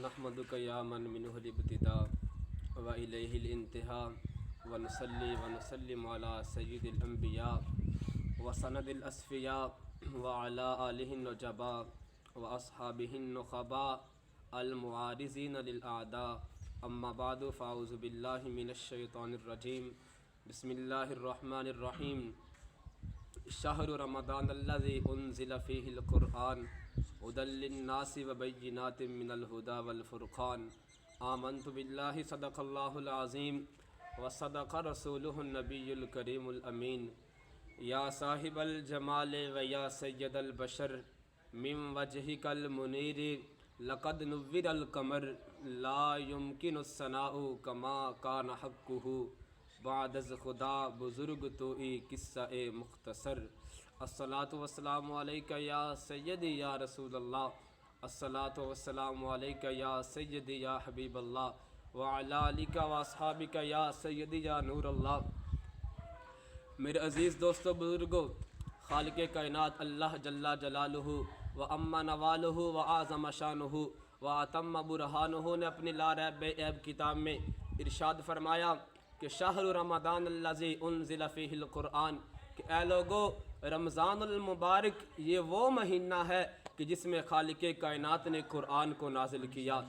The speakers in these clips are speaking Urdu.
نحمدک یا من منہ الابتداء و الیہ الانتہاء ونصلی ونسلم علی سید الانبیاء وسند الاسفیاء وعلی آلہ النجباء واصحابہ النخباء المعارضین للأعداء اما بعد فاعوذ باللہ من الشیطان الرجیم بسم اللہ الرحمن الرحیم شہر رمضان الذی انزل فیہ القرآن هدى للناس وبينات من الهدى والفرقان آمنت بالله صدق الله العظيم وصدق رسوله النبي الكريم الأمين يا صاحب الجمال ويا سيد البشر من وجهك المنير لقد نور القمر لا يمكن الثناء كما كان حقه بعد از خدا بزرگ توئی قصہ مختصر الصلاۃ والسلام علیکہ یا سیدی یا رسول اللہ الصلاۃ والسلام علیکہ یا سیدی یا حبیب اللہ وعلی آلک و اصحابک یا سیدی یا نور اللہ۔ میرے عزیز دوستو بزرگو، خالق کائنات اللہ جل جلالہ و اما نوالہ و اعظم شانہ و اتم برہانہ نے اپنی لا ریب عیب کتاب میں ارشاد فرمایا کہ شہر رمضان الذی انزل فیہ القرآن، کہ اے لوگو رمضان المبارک یہ وہ مہینہ ہے کہ جس میں خالق کائنات نے قرآن کو نازل کیا۔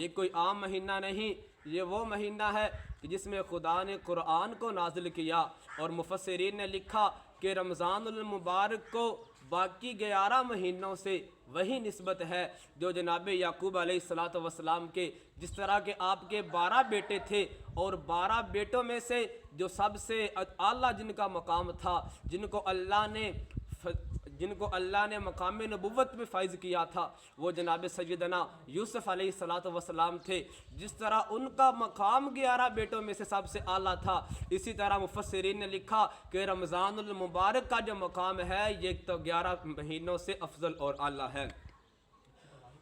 یہ کوئی عام مہینہ نہیں، یہ وہ مہینہ ہے کہ جس میں خدا نے قرآن کو نازل کیا۔ اور مفسرین نے لکھا کہ رمضان المبارک کو باقی 11 مہینوں سے وہی نسبت ہے جو جناب یعقوب علیہ السلام کے، جس طرح کہ آپ کے 12 بیٹے تھے اور 12 بیٹوں میں سے جو سب سے اعلیٰ جن کا مقام تھا، جن کو اللہ نے مقام نبوت میں فائز کیا تھا، وہ جناب سیدنا یوسف علیہ السلام تھے۔ جس طرح ان کا مقام 11 بیٹوں میں سے سب سے اعلیٰ تھا، اسی طرح مفسرین نے لکھا کہ رمضان المبارک کا جو مقام ہے یہ تو 11 مہینوں سے افضل اور اعلیٰ ہے۔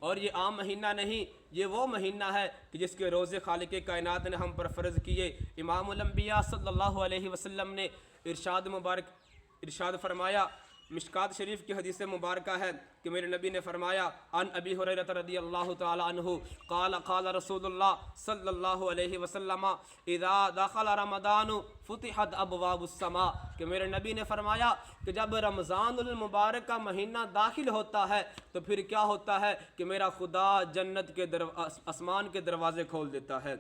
اور یہ عام مہینہ نہیں، یہ وہ مہینہ ہے کہ جس کے روزے خالق کائنات نے ہم پر فرض کیے۔ امام الانبیاء صلی اللہ علیہ وسلم نے ارشاد فرمایا، مشکات شریف کی حدیث مبارکہ ہے کہ میرے نبی نے فرمایا، عن ابی ہریرہ رضی اللہ تعالی عنہ قال قال رسول اللہ صلی اللہ علیہ وسلم اذا دخل رمضان فتحت ابواب السماء، کہ میرے نبی نے فرمایا کہ جب رمضان المبارک کا مہینہ داخل ہوتا ہے تو پھر کیا ہوتا ہے کہ میرا خدا جنت کے آسمان کے دروازے کھول دیتا ہے۔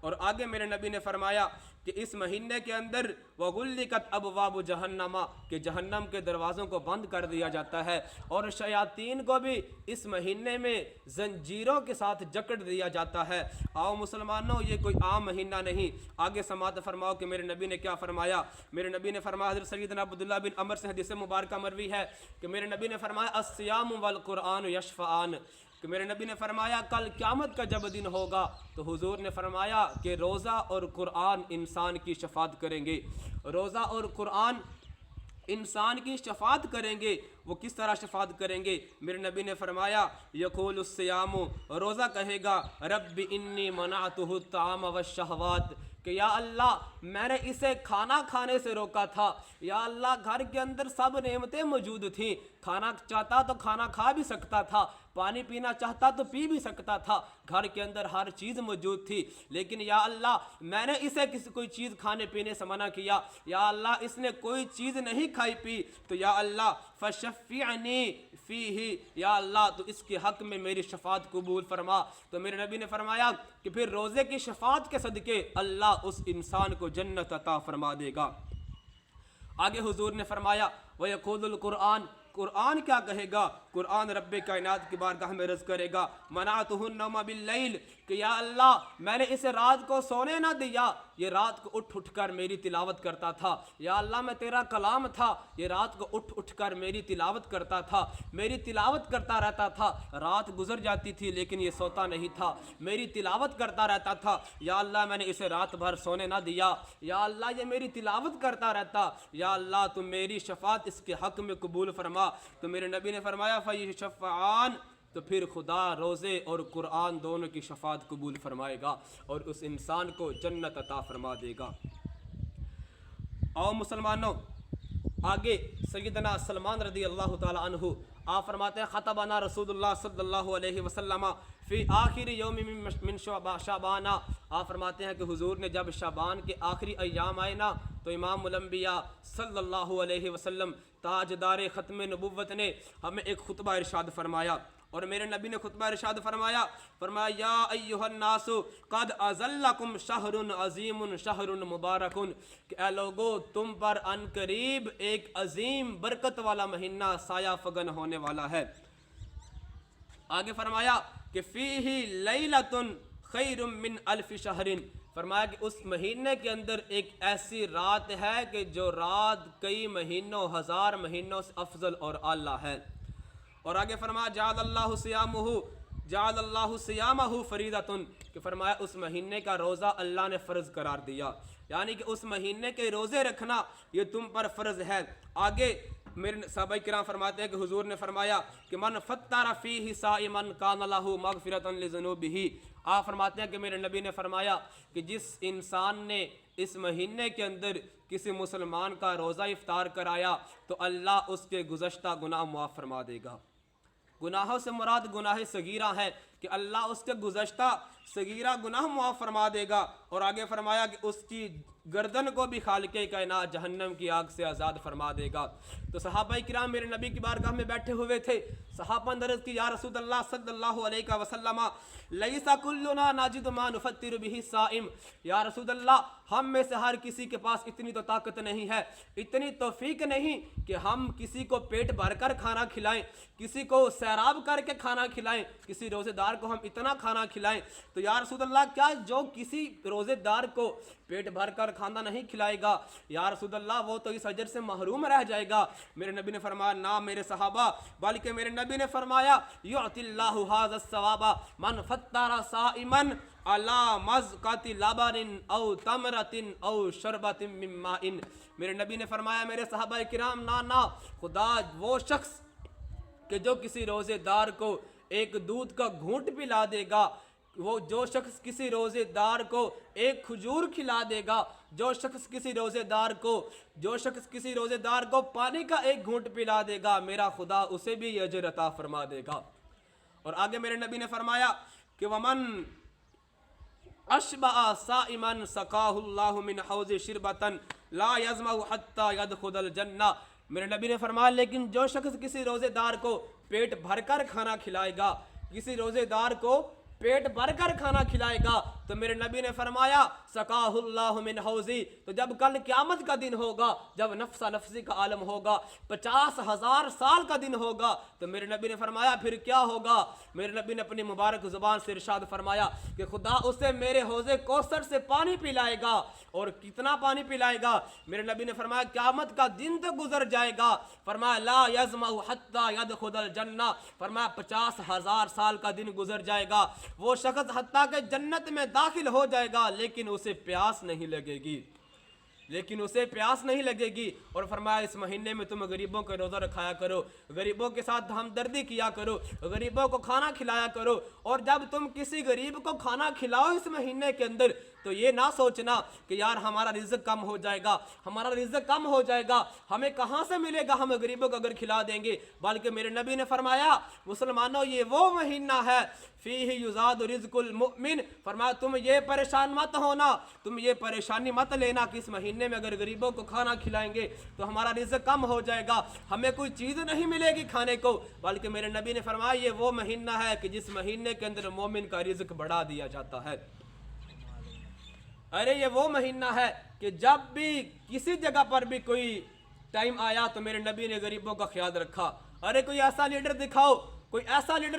اور آگے میرے نبی نے فرمایا کہ اس مہینے کے اندر وغلقت ابواب جہنم، کہ جہنم کے دروازوں کو بند کر دیا جاتا ہے، اور شیاطین کو بھی اس مہینے میں زنجیروں کے ساتھ جکڑ دیا جاتا ہے۔ آؤ مسلمانوں، یہ کوئی عام مہینہ نہیں۔ آگے سماعت فرماؤ کہ میرے نبی نے کیا فرمایا۔ میرے نبی نے فرمایا، حضرت سیدنا عبداللہ بن عمر سے حدیث مبارکہ مروی ہے کہ میرے نبی نے فرمایا الصیام والقرآن یشفعان، کہ میرے نبی نے فرمایا کل قیامت کا جب دن ہوگا تو حضور نے فرمایا کہ روزہ اور قرآن انسان کی شفاعت کریں گے۔ روزہ اور قرآن انسان کی شفاعت کریں گے۔ وہ کس طرح شفاعت کریں گے؟ میرے نبی نے فرمایا یقول الصیام، روزہ کہے گا رب انی منعتہ الطعام والشہوات، کہ یا اللہ میں نے اسے کھانا کھانے سے روکا تھا۔ یا اللہ گھر کے اندر سب نعمتیں موجود تھیں، کھانا چاہتا تو کھانا کھا بھی سکتا تھا، پانی پینا چاہتا تو پی بھی سکتا تھا، گھر کے اندر ہر چیز موجود تھی، لیکن یا اللہ میں نے اسے کوئی چیز کھانے پینے سے منع کیا۔ یا اللہ اس نے کوئی چیز نہیں کھائی پی، تو یا اللہ فشفعنی فیہ، یا اللہ تو اس کے حق میں میری شفاعت قبول فرما۔ تو میرے نبی نے فرمایا کہ پھر روزے کی شفاعت کے صدقے اللہ اس انسان کو جنت عطا فرما دے گا۔ آگے حضور نے فرمایا وَيَقُولُ الْقُرْآنُ، قرآن کیا کہے گا؟ قرآن رب کائنات کی بارگاہ میں عرض کرے گا منعتہ النوم باللیل، کہ یا اللہ میں نے اسے رات کو سونے نہ دیا، یہ رات کو اٹھ کر میری تلاوت کرتا تھا۔ یا اللہ میں تیرا کلام تھا، یہ رات کو اٹھ کر میری تلاوت کرتا تھا، میری تلاوت کرتا رہتا تھا، رات گزر جاتی تھی لیکن یہ سوتا نہیں تھا، میری تلاوت کرتا رہتا تھا۔ یا اللہ میں نے اسے رات بھر سونے نہ دیا، یا اللہ یہ میری تلاوت کرتا رہتا، یا اللہ تم میری شفاعت اس کے حق میں قبول فرما۔ تو میرے نبی نے فرمایا فیشفعان، تو پھر خدا روزے اور قرآن دونوں کی شفاعت قبول فرمائے گا اور اس انسان کو جنت عطا فرما دے گا۔ اور مسلمانوں، آگے سیدنا سلمان رضی اللہ تعالی عنہ آپ فرماتے ہیں خطبنا رسول اللہ صلی اللہ علیہ وسلم فی آخر یوم من شعبان، آپ فرماتے ہیں کہ حضور نے جب شعبان کے آخری ایام آئے نا تو امام الانبیاء صلی اللہ علیہ وسلم تاجدار ختم نبوت نے ہمیں ایک خطبہ ارشاد فرمایا، اور میرے نبی نے خطبہ ارشاد فرمایا یا ایھا الناس قد اظلکم شہر عظیم شہر مبارک، کہ اے لوگو تم پر ان قریب ایک عظیم برکت والا مہینہ سایہ فگن ہونے والا ہے۔ آگے فرمایا کہ فیہ لیلۃ خیر من الف شہر، فرمایا کہ اس مہینے کے اندر ایک ایسی رات ہے کہ جو رات کئی مہینوں ہزار مہینوں سے افضل اور اعلیٰ ہے۔ اور آگے فرمایا جعل اللہ صیامہ فریضۃ، کہ فرمایا اس مہینے کا روزہ اللہ نے فرض قرار دیا، یعنی کہ اس مہینے کے روزے رکھنا یہ تم پر فرض ہے۔ آگے میرے صحابہ کرام فرماتے ہیں کہ حضور نے فرمایا کہ من فطر فیہ صائما کان لہ مغفرۃ لذنوبہ، آپ فرماتے ہیں کہ میرے نبی نے فرمایا کہ جس انسان نے اس مہینے کے اندر کسی مسلمان کا روزہ افطار کرایا تو اللہ اس کے گزشتہ گناہ معاف فرما دے گا۔ گناہوں سے مراد گناہ صغیرہ ہے کہ اللہ اس کے گزشتہ صغیرہ گناہ معاف فرما دے گا، اور آگے فرمایا کہ اس کی گردن کو بھی خالق کائنات جہنم کی آگ سے آزاد فرما دے گا۔ تو صحابہ کرام میرے نبی کی بارگاہ میں بیٹھے ہوئے تھے، صحابہ نے عرض کی یا رسول اللہ صلی اللہ علیہ وسلم لیس کلنا نجد ما نفطر به الصائم، یا رسول اللہ ہم میں سے ہر کسی کے پاس اتنی تو طاقت نہیں ہے، اتنی توفیق نہیں کہ ہم کسی کو پیٹ بھر کر کھانا کھلائیں، کسی کو سیراب کر کے کھانا کھلائیں، کسی روزے دار کو ہم اتنا کھانا کھلائیں۔ تو یا رسول اللہ کیا جو کسی روزے دار کو پیٹ بھر کر کھانا نہیں کھلائے گا یا رسول اللہ وہ تو اس اجر سے محروم رہ جائے گا؟ میرے نبی نے فرمایا نہ میرے صحابہ، بلکہ میرے نبی نے فرمایا یعطی اللہ ھذا الثواب من فطر صائما علی مذقۃ لبن او تمرۃ او شربۃ من ماء، میرے نبی نے فرمایا میرے صحابہ کرام نہ خدا وہ شخص کہ جو کسی روزے دار کو ایک دودھ کا گھونٹ پلا دے گا، وہ جو شخص کسی روزے دار کو ایک کھجور کھلا دے گا، جو شخص کسی روزے دار کو پانی کا ایک گھونٹ پلا دے گا، میرا خدا اسے بھی اجر عطا فرما دے گا۔ اور آگے میرے نبی نے فرمایا کہ ومن اشبع صائما سقاہ اللہ من حوض شربۃ لا یظمأ حتی یدخل الجنہ، میرے نبی نے فرمایا لیکن جو شخص کسی روزے دار کو پیٹ بھر کر کھانا کھلائے گا، کسی روزے دار کو پیٹ بھر کر کھانا کھلائے گا، تو میرے نبی نے فرمایا سقاہ اللہ من حوضی، تو جب کل قیامت کا دن ہوگا، جب نفسا نفسی کا عالم ہوگا، 50,000 سال کا دن ہوگا، تو میرے نبی نے فرمایا پھر کیا ہوگا؟ میرے نبی نے اپنی مبارک زبان سے ارشاد فرمایا کہ خدا اسے میرے حوض کوثر سے پانی پلائے گا، اور کتنا پانی پلائے گا؟ میرے نبی نے فرمایا قیامت کا دن تو گزر جائے گا، فرمایا لا یظمأ حتی یدخل الجنہ، فرمایا 50,000 سال کا دن گزر جائے گا، وہ شخص حتیٰ کہ جنت میں داخل ہو جائے گا لیکن اسے پیاس نہیں لگے گی، اور فرمایا اس مہینے میں تم غریبوں کے روزہ رکھایا کرو، غریبوں کے ساتھ ہمدردی کیا کرو، غریبوں کو کھانا کھلایا کرو، اور جب تم کسی غریب کو کھانا کھلاؤ اس مہینے کے اندر تو یہ نہ سوچنا کہ یار ہمارا رزق کم ہو جائے گا، ہمیں کہاں سے ملے گا ہم غریبوں کو اگر کھلا دیں گے، بلکہ میرے نبی نے فرمایا مسلمانوں یہ وہ مہینہ ہے فیہ یزاد رزق المؤمن، فرمایا تم یہ پریشان مت ہونا، تم یہ پریشانی مت لینا کہ اس مہینے میں اگر غریبوں کو کھانا کھلائیں گے تو ہمارا رزق کم ہو جائے گا، ہمیں کوئی چیز نہیں ملے گی کھانے کو، بلکہ میرے نبی نے فرمایا یہ وہ مہینہ ہے کہ جس مہینے کے اندر مومن کا رزق بڑھا دیا جاتا ہے۔ ارے یہ وہ مہینہ ہے کہ جب بھی کسی جگہ پر بھی کوئی ٹائم آیا تو میرے نبی نے غریبوں کا خیال رکھا۔ ارے کوئی ایسا لیڈر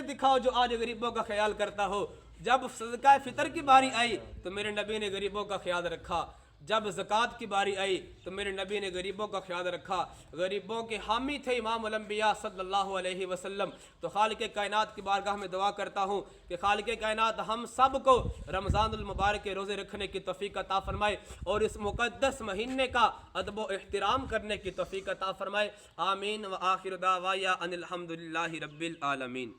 دکھاؤ جو آج غریبوں کا خیال کرتا ہو۔ جب صدقہ فطر کی باری آئی تو میرے نبی نے غریبوں کا خیال رکھا، جب زکوٰۃ کی باری آئی تو میرے نبی نے غریبوں کا خیال رکھا۔ غریبوں کے حامی تھے امام الانبیاء صلی اللہ علیہ وسلم۔ تو خالق کائنات کی بارگاہ میں دعا کرتا ہوں کہ خالق کائنات ہم سب کو رمضان المبارک کے روزے رکھنے کی توفیق عطا فرمائے اور اس مقدس مہینے کا ادب و احترام کرنے کی توفیق عطا فرمائے۔ آمین۔ وآخر دعوایا ان الحمد للہ رب العالمین۔